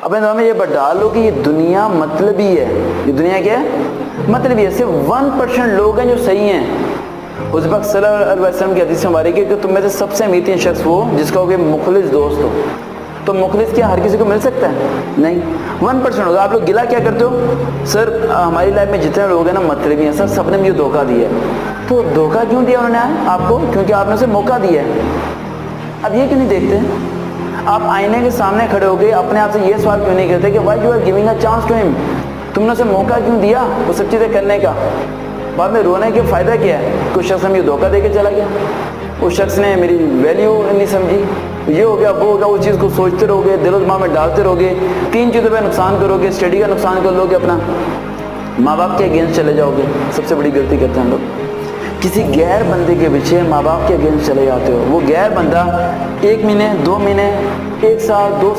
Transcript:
अपने दिमाग में ये बात डालो कि ये दुनिया मतलबी है। ये दुनिया क्या है? मतलबी है। सिर्फ 1% लोग हैं जो सही हैं। हुज़ूर पाक सल्लल्लाहु अलैहि वसल्लम की हदीस में मुबारक है कि तुम में से सबसे अमीर शख्स वो जिसका हो मुखलिस दोस्त हो। तो मुखलिस क्या हर किसी को मिल सकता है? नहीं, 1% होगा। आप लोग गिला क्या करते हो? सर हमारी लाइफ में जितने लोग हैं ना मतलबी हैं सर, सबने मुझे धोखा दिया है। तो धोखा क्यों दिया उन्होंने आपको? क्योंकि आपने उसे मौका दिया है। अब ये क्यों नहीं देखते? आप आईने के सामने खड़े हो गए अपने आप से ये सवाल क्यों नहीं करते कि why you are giving a chance to him? तुमने उसे मौका क्यों दिया वो सब चीज़ें करने का? बाद में रोने के फ़ायदा क्या है? कुछ शख्स ने मुझे धोखा दे के चला गया, उस शख्स ने मेरी वैल्यू नहीं समझी, ये हो गया वो हो गया, उस चीज़ को सोचते रहोगे, दिलो दिमाग में डालते रहोगे, 3 चीज़ों पर नुकसान करोगे, स्टडी का नुकसान कर लोगे, अपना माँ बाप के अगेंस्ट चले जाओगे। सबसे बड़ी गलती करते हैं लोग, किसी गैर बंदे के पीछे माँ बाप के अगेंस्ट चले जाते हो। वो गैर बंदा 1 महीने 2 महीने 1 साल 2 साल